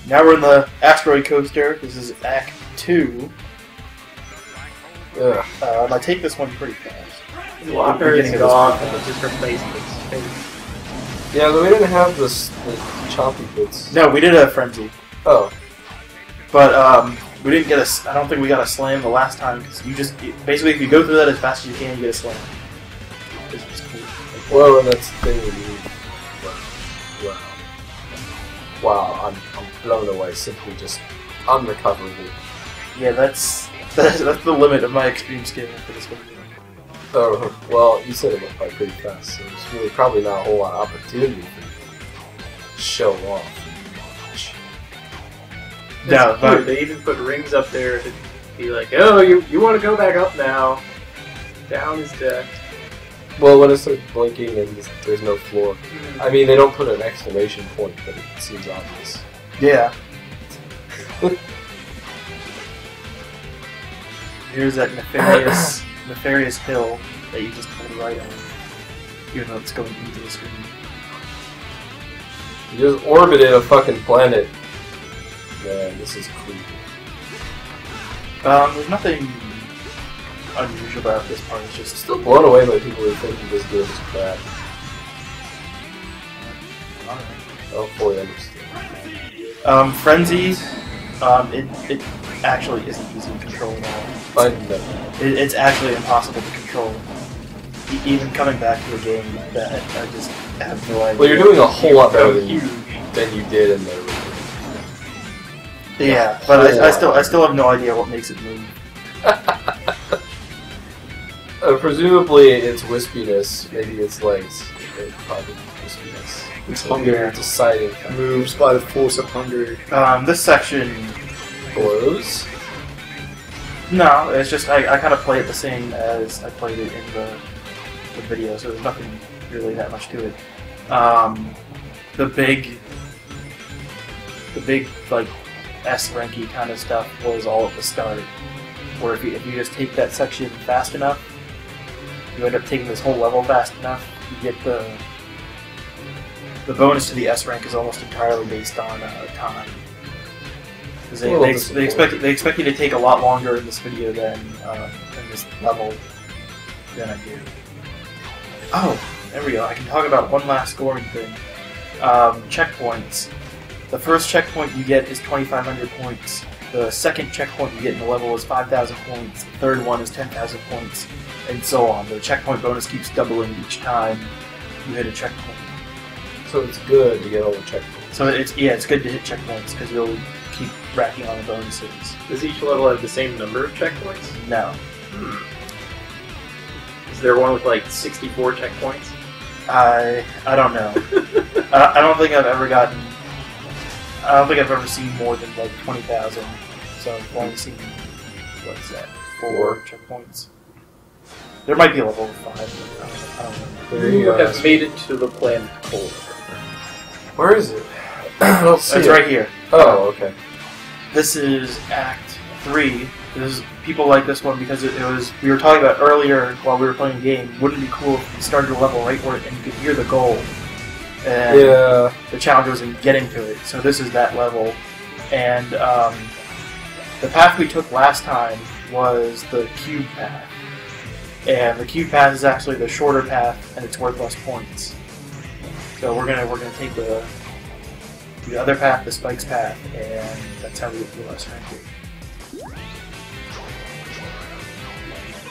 Now we're in the Asteroid Coaster. This is Act 2. I take this one pretty fast. The walker is gone, and just replaced its face. Yeah, but we didn't have the choppy bits. No, we did a frenzy. Oh. But we didn't get a. I don't think we got a slam the last time because you just basically if you go through that as fast as you can, you get a slam. It's just cool. Well, that's the thing we need. Wow, I'm blown away. Simply just unrecoverable. Yeah, that's the limit of my extreme scaling for this one. Oh, well, you said it went by pretty fast, so there's really probably not a whole lot of opportunity for you to show off. No, but they even put rings up there to be like, oh, you want to go back up now. Down is death. Well, when it starts blinking and there's no floor. I mean, they don't put an exclamation point, but it seems obvious. Yeah. Here's that nefarious hill that you just pulled right on, even though it's going into the screen. You just orbited a fucking planet. Man, this is creepy. There's nothing unusual about this part. It's just Still blown away by people who think this game is crap. I don't fully understand. Frenzy, it actually isn't easy to control at all. It's actually impossible to control. Even coming back to a game that I just have no idea. Well, you're doing a whole lot better than you did in the original. Yeah, but I still have no idea what makes it move. Presumably it's wispiness, maybe it's legs. Probably wispiness. It's hunger. Deciding Moves by the force of hunger. This section blows. No, it's just I kind of play it the same as I played it in the video, so there's nothing really that much to it. The big like S-ranky kind of stuff was all at the start, where if you just take that section fast enough, you end up taking this whole level fast enough, you get the bonus to the S rank is almost entirely based on time. Because they expect you to take a lot longer in this video than in this level than I do. Oh, there we go. I can talk about one last scoring thing. Checkpoints. The first checkpoint you get is 2,500 points. The second checkpoint you get in the level is 5,000 points. The third one is 10,000 points, and so on. The checkpoint bonus keeps doubling each time you hit a checkpoint. So it's good to get all the checkpoints. So it's good to hit checkpoints because you'll keep racking on the bonuses. Does each level have the same number of checkpoints? No. Is there one with like 64 checkpoints? I don't know. I don't think I've ever seen more than like 20,000. So I've only seen what's that? 4 checkpoints. There might be a level 5. I don't know. You have made it to the planet Cold. Where is it? It's right here. Oh, okay. This is Act 3. This is people like this one because it was we were talking about earlier while we were playing the game. Wouldn't it be cool if you started a level right where and you could hear the goal? And yeah. The challenge was in getting to it. So this is that level, and the path we took last time was the cube path, and the cube path is actually the shorter path, and it's worth less points. So we're gonna take the other path, the spikes path, and that's how we get the less rank.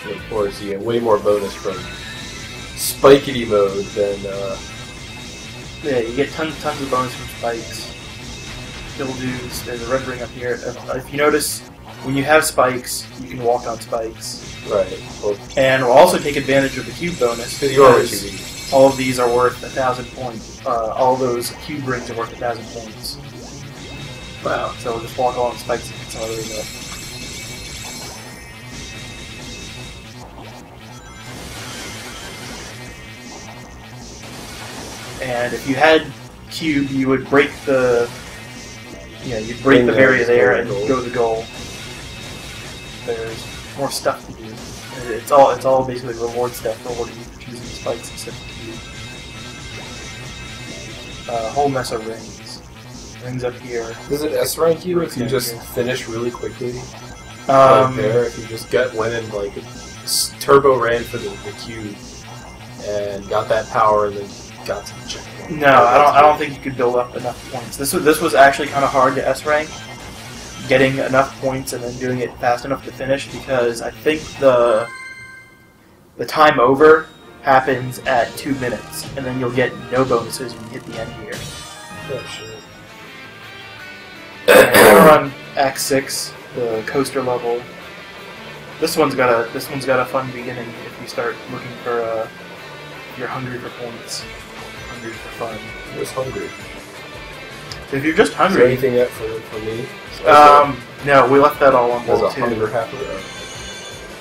Of course, you get way more bonus from spikety mode than. Yeah, you get tons of bonus from spikes. Buildoos, there's a red ring up here. If you notice, when you have spikes, you can walk on spikes. Right. Well, and we'll also take advantage of the cube bonus because all of these are worth 1,000 points. All those cube rings are worth 1,000 points. Wow. So we'll just walk along spikes and get some other ring up. And if you had cube, you would break the you'd break the barrier there and go to the goal. There's more stuff to do. It's all basically reward stuff rewarding you for choosing spikes instead of cube. A whole mess of rings. Rings up here. Does it S rank you if you just finish really quickly? There, if you just went in like turbo ran for the cube and got that power and then got to the checkpoint. No, I don't think you could build up enough points. This was actually kind of hard to S rank, getting enough points and then doing it fast enough to finish, because I think the time over happens at 2 minutes, and then you'll get no bonuses when you hit the end here. Oh shit. We're on Act 6, the coaster level. This one's got a fun beginning if you start looking for you're hungry for points. Hungry for fun. I was hungry. If you're just hungry. Is there anything yet for me? No, we left that all on board. board too. Hunger happen?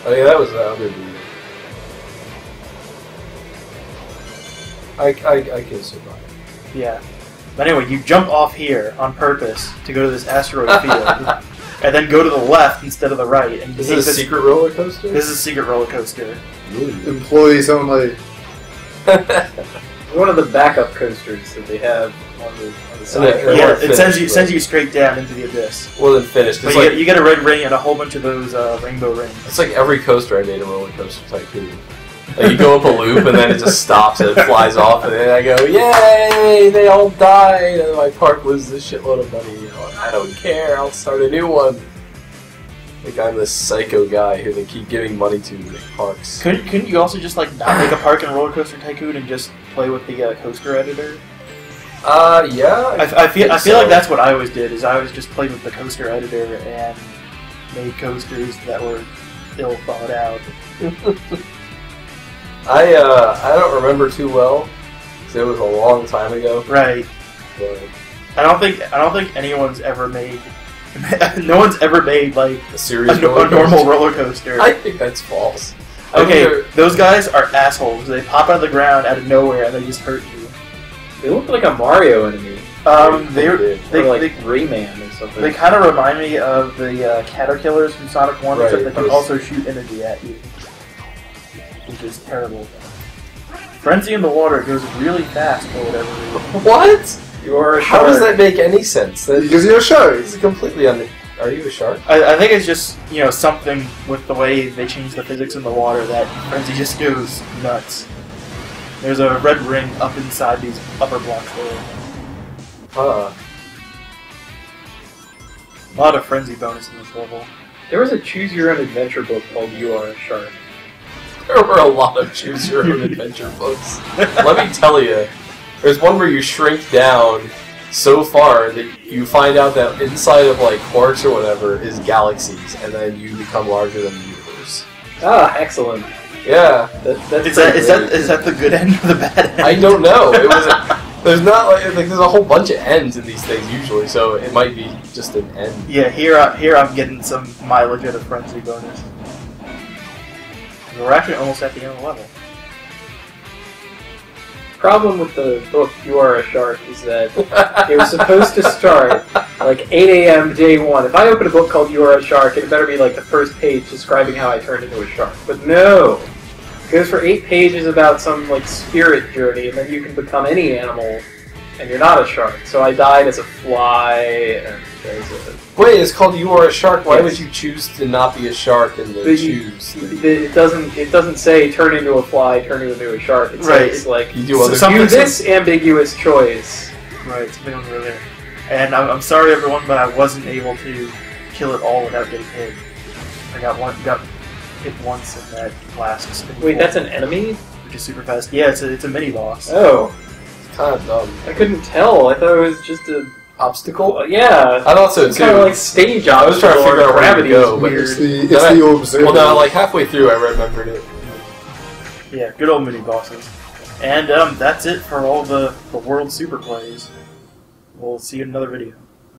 Oh yeah, that was the other dude. I can survive. Yeah. But anyway, you jump off here on purpose to go to this asteroid field, and then go to the left instead of the right. And this is a secret roller coaster? This is a secret roller coaster. Employees only. One of the backup coasters that they have on the side. Yeah, it sends you straight down into the abyss. Well, then finished. But you get a red ring and a whole bunch of those rainbow rings. It's like every coaster I made a roller coaster tycoon. Like you go up a loop and then it just stops and it flies off, and then I go, yay! They all died, and my park was a shitload of money. You know, I don't care. I'll start a new one. Like I'm this psycho guy who they keep giving money to make parks. Couldn't you also just like not make a park in Roller Coaster Tycoon and just play with the coaster editor? Yeah. I feel like that's what I always did. Is I always just played with the coaster editor and made coasters that were ill thought out. I don't remember too well because it was a long time ago. Right. But I don't think anyone's ever made. No one's ever made like a normal roller coaster. I think that's false. Okay, those guys are assholes. They pop out of the ground out of nowhere and they just hurt you. They look like a Mario enemy. They like Rayman or something. They kind of remind me of the Caterpillars from Sonic 1, except they can also shoot energy at you, which is terrible. Frenzy in the water goes really fast for whatever reason. What? You are a shark. How does that make any sense? Because you're a shark. It's completely Are you a shark? I think it's just, something with the way they change the physics in the water that Frenzy just goes nuts. There's a red ring up inside these upper blocks there. A lot of Frenzy bonus in this level. There was a Choose Your Own Adventure book called You Are a Shark. There were a lot of Choose Your Own Adventure books. Let me tell you. There's one where you shrink down so far that you find out that inside of like quarks or whatever is galaxies, and then you become larger than the universe. Ah, excellent. Yeah. Is that the good end or the bad end? I don't know. It was. There's not like there's a whole bunch of ends in these things usually, so it might be just an end. Yeah, here I'm getting some mileage out of Frenzy bonus. We're actually almost at the end of the level. Problem with the book You Are a Shark is that it was supposed to start like 8 a.m. day one. If I open a book called You Are a Shark, it better be like the first page describing how I turned into a shark. But no! It goes for 8 pages about some like spirit journey, and then you can become any animal, and you're not a shark. So I died as a fly, and there's a... Wait, it's called You Are a Shark. Why would you choose to not be a shark and then choose? It doesn't say turn into a fly, turn into a shark. It says like you do this ambiguous choice. Right, something over there. And I'm sorry everyone, but I wasn't able to kill it all without getting hit. I got hit once in that last spin. Wait, that's an enemy? Which is super fast. Yeah, it's a mini boss. Oh. It's kind of dumb. I couldn't tell. I thought it was just a... obstacle? Yeah. I thought so too. It's kind of like stage obstacle. I was trying to figure out where to go, but it's the observer. Well, no, like halfway through I remembered it. Yeah, good old mini bosses. And that's it for all the World Super Plays. We'll see you in another video.